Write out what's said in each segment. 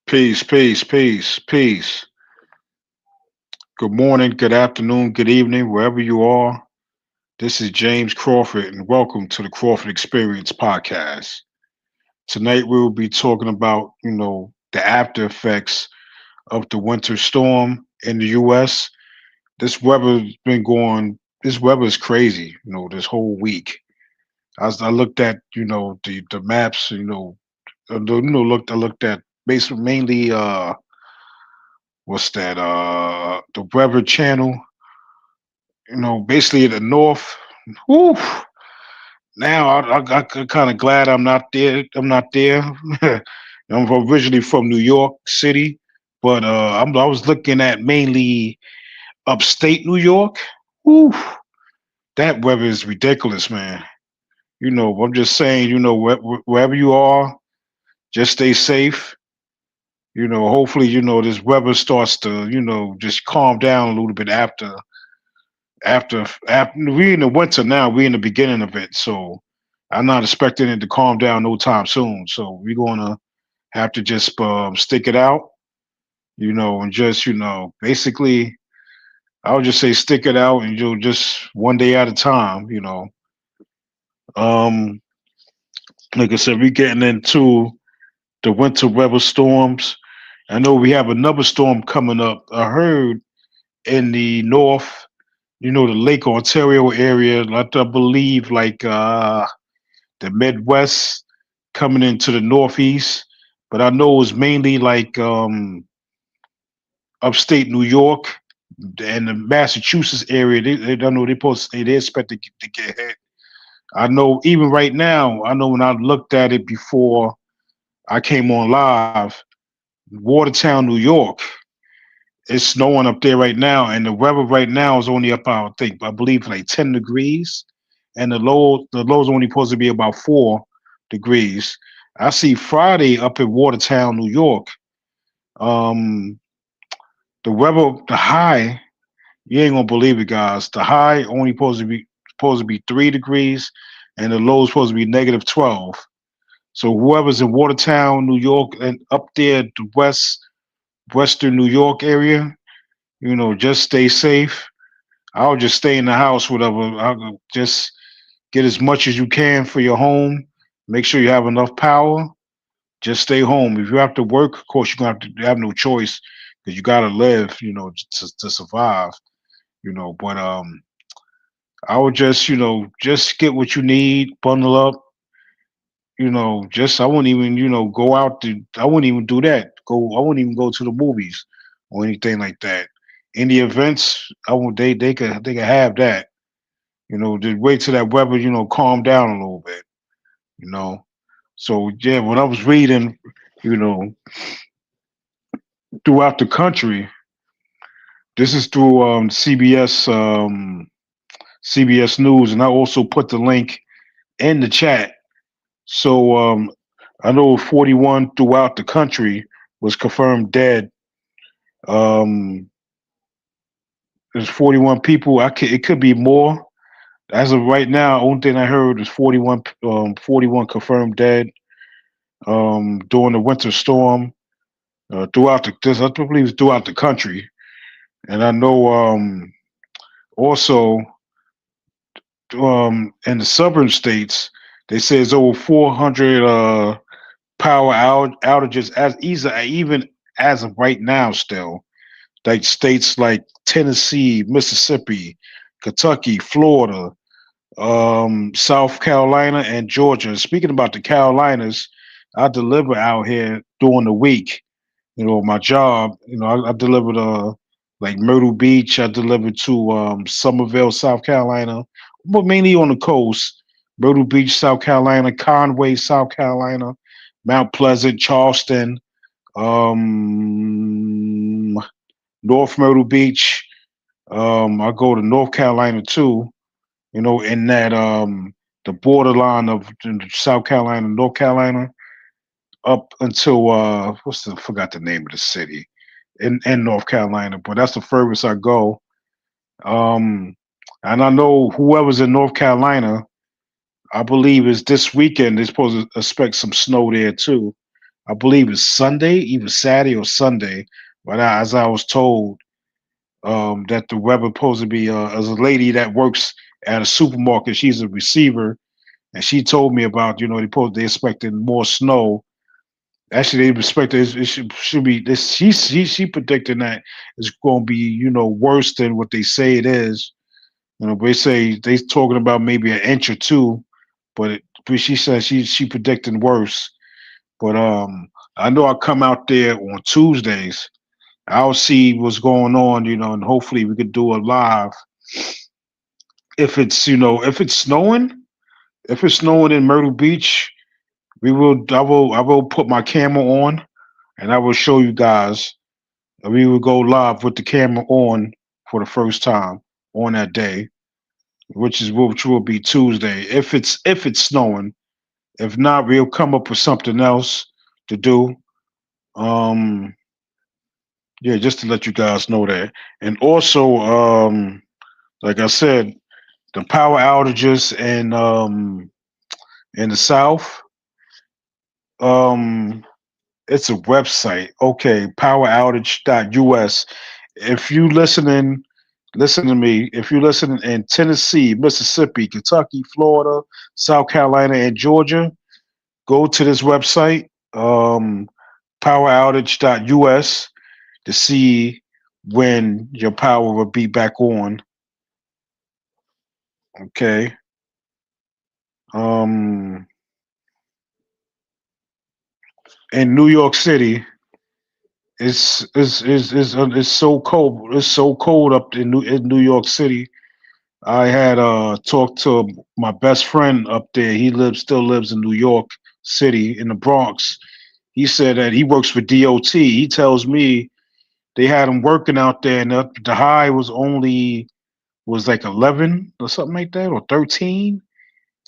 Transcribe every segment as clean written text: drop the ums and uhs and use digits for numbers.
Peace, peace, peace, peace. Good morning, good afternoon, good evening, wherever you are. This is James Crawford, and welcome to the Crawford Experience podcast. Tonight, we will be talking about, the after effects of the winter storm in the U.S. This weather's been going. This weather is crazy. This whole week. As I looked at, the maps. I looked at basically mainly what's that? The Weather Channel. Basically the north. Whew, now I kind of glad I'm not there. I'm not there. I'm originally from New York City, but I was looking at mainly upstate New York. Whew, that weather is ridiculous, man. I'm just saying, wherever you are, just stay safe. Hopefully, this weather starts to, just calm down a little bit after we in the winter now, we in the beginning of it, so I'm not expecting it to calm down no time soon. So we're gonna have to just stick it out, and just basically, I would just say stick it out and just one day at a time. Um, like I said, we're getting into the winter weather storms. I know we have another storm coming up. I heard in the north, the Lake Ontario area, like I believe like the Midwest coming into the Northeast, but I know it's mainly like upstate New York and the Massachusetts area. They don't know they expect to get hit. I know even right now. I know when I looked at it before I came on live, Watertown, New York. It's snowing up there right now, and the weather right now is only up. I believe like 10 degrees, and the low's only supposed to be about 4 degrees. I see Friday up in Watertown, New York. Um, the weather, the high, you ain't gonna believe it, guys. The high only supposed to be 3 degrees, and the low is supposed to be -12. So whoever's in Watertown, New York, and up there, the western New York area, just stay safe. I'll just stay in the house, whatever. I'll just get as much as you can for your home. Make sure you have enough power. Just stay home. If you have to work, of course, you're gonna have no choice because you gotta live, to survive. But I would just get what you need, bundle up. Just I wouldn't even, go out to. I wouldn't even do that. I wouldn't even go to the movies or anything like that. Any events, I would. They could have that. Just wait till that weather, calm down a little bit. You know. So yeah, when I was reading, you know, throughout the country, this is through CBS News, and I also put the link in the chat. So I know 41 throughout the country was confirmed dead. Um, there's 41 people. It could be more. As of right now, only thing I heard is 41 confirmed dead during the winter storm throughout I believe it's throughout the country. And I know also in the southern states, they say it's over 400 power outages even as of right now still. Like states like Tennessee, Mississippi, Kentucky, Florida, South Carolina, and Georgia. Speaking about the Carolinas, I deliver out here during the week. My job. I delivered like Myrtle Beach. I delivered to Somerville, South Carolina, but mainly on the coast. Myrtle Beach, South Carolina, Conway, South Carolina, Mount Pleasant, Charleston, um, North Myrtle Beach. I go to North Carolina too. In that the borderline of South Carolina, North Carolina, up until forgot the name of the city in North Carolina, but that's the furthest I go. Um, and I know whoever's in North Carolina, I believe is this weekend. They're supposed to expect some snow there too. I believe it's Sunday, either Saturday or Sunday. But as I was told, that the weather supposed to be as a lady that works at a supermarket. She's a receiver, and she told me about they expecting more snow. Actually, they expect it should be this. She predicting that it's going to be worse than what they say it is. They say they talking about maybe an inch or two, but she says she predicting worse. But I know I come out there on Tuesdays. I'll see what's going on, and hopefully we could do a live. If it's snowing in Myrtle Beach, I will put my camera on and I will show you guys. We will go live with the camera on for the first time on that day, which will be Tuesday. If it's snowing, if not, we'll come up with something else to do. Um, yeah, just to let you guys know that. And also, like I said, the power outages in the South. Um, it's a website. Okay, poweroutage.us. If you listening, listen to me. If you're listening in Tennessee, Mississippi, Kentucky, Florida, South Carolina, and Georgia, go to this website, poweroutage.us, to see when your power will be back on. Okay. Um, in New York City, it's so cold. It's so cold up in New York City. I had talked to my best friend up there. He still lives in New York City in the Bronx. He said that he works for DOT. He tells me they had him working out there, and the high was like 11 or something like that, or 13.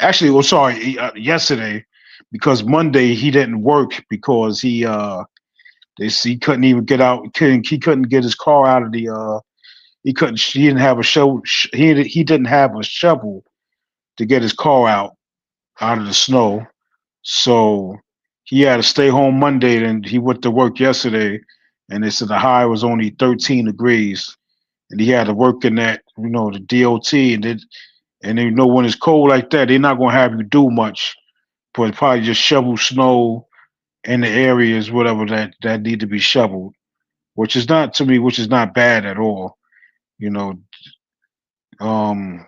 Actually, well, sorry, yesterday, because Monday he didn't work because he couldn't even get out. He couldn't get his car out of the. He couldn't. He didn't have a show. He didn't have a shovel to get his car out of the snow. So he had to stay home Monday. And he went to work yesterday, and they said the high was only 13 degrees, and he had to work in that. The DOT, and when it's cold like that, they're not gonna have you do much, but probably just shovel snow in the areas whatever that need to be shoveled, which is not to me, which is not bad at all. You know, um,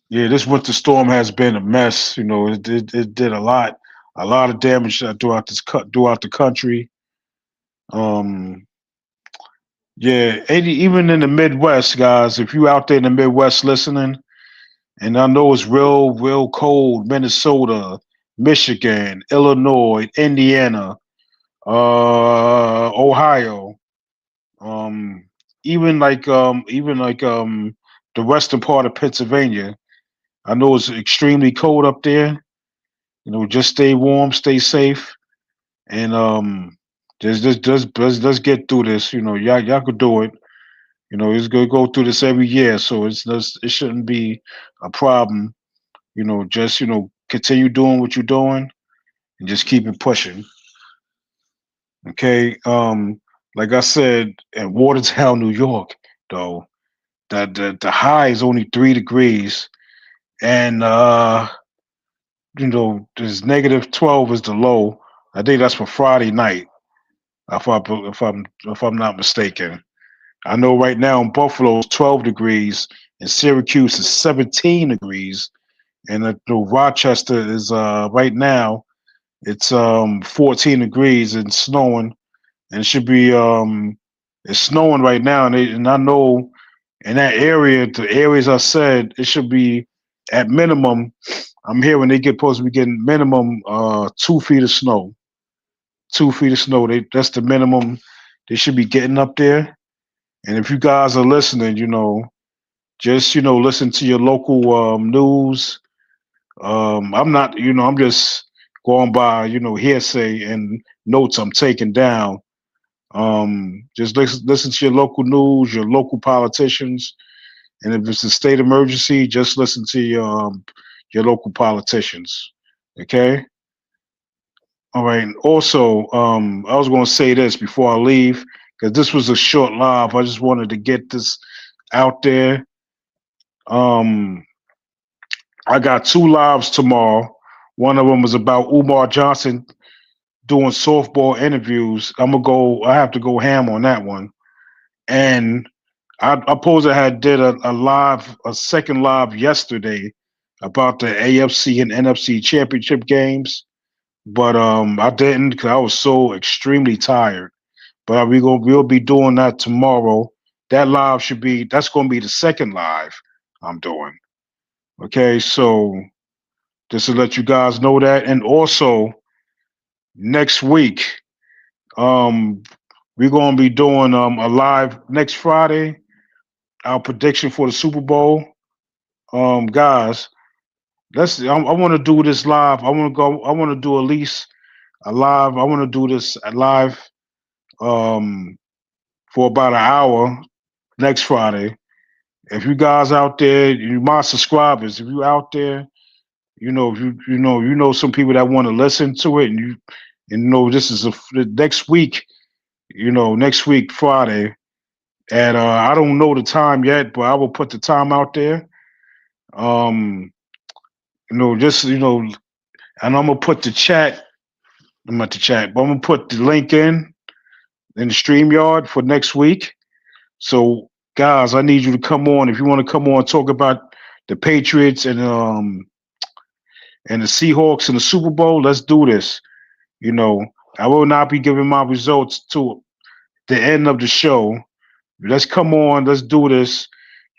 yeah, this winter storm has been a mess. It did a lot of damage throughout the country. Um, yeah, even in the Midwest, guys, if you out there in the Midwest listening, and I know it's real cold, Minnesota, Michigan, Illinois, Indiana, Ohio, um, even like the western part of Pennsylvania. I know it's extremely cold up there. Just stay warm, stay safe, and let's get through this. Y'all could do it. It's gonna go through this every year, so it shouldn't be a problem. Just continue doing what you're doing and just keep it pushing. Okay. Like I said, in Watertown, New York, though, that the high is only 3 degrees, and there's -12 is the low. I think that's for Friday night, if I'm not mistaken. I know right now in Buffalo it's 12 degrees, and Syracuse is 17 degrees, and Rochester is right now it's 14 degrees and snowing, and it should be it's snowing right now, and I know in that area, the areas I said, it should be at minimum. I'm hearing they get supposed to be getting minimum 2 feet of snow. 2 feet of snow. That's the minimum they should be getting up there. And if you guys are listening, just listen to your local news. I'm not, I'm just going by hearsay and notes I'm taking down. Just listen to your local news, your local politicians, and if it's a state emergency, just listen to your local politicians. Okay. All right. Also, I was going to say this before I leave because this was a short live. I just wanted to get this out there. Um, I got two lives tomorrow. One of them is about Umar Johnson doing softball interviews. I'm gonna go. I have to go ham on that one. And I suppose I had did a second live yesterday about the AFC and NFC championship games, but I didn't because I was so extremely tired. But we'll be doing that tomorrow. That live should be that's going to be the second live I'm doing. Okay, so just to let you guys know that, and also next week, um, we're going to be doing a live next Friday. Our prediction for the Super Bowl, guys. I want to do this live. I want to go. I want to do at least a live. I want to do this live um, for about an hour next Friday. If you guys out there, you my subscribers, if you out there, if you know some people that want to listen to it, and this is the next week. Next week Friday at I don't know the time yet, but I will put the time out there. Um, just and I'm gonna put the chat. I'm not the chat, but I'm gonna put the link in the StreamYard for next week. So, guys, I need you to come on. If you want to come on, talk about the Patriots and the Seahawks in the Super Bowl. Let's do this. You know, I will not be giving my results to the end of the show. Let's come on. Let's do this.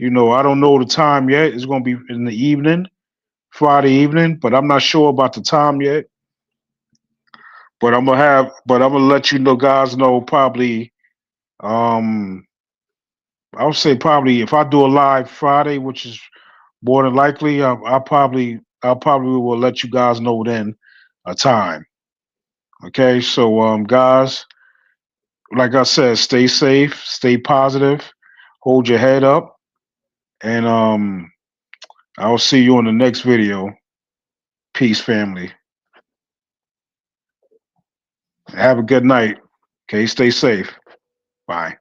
I don't know the time yet. It's going to be in the evening, Friday evening, but I'm not sure about the time yet. But I'm gonna let guys know probably. Um, I would say probably if I do a live Friday, which is more than likely, I probably will let you guys know then a time. Okay, so guys, like I said, stay safe, stay positive, hold your head up, and I'll see you on the next video. Peace, family. Have a good night. Okay, stay safe. Bye.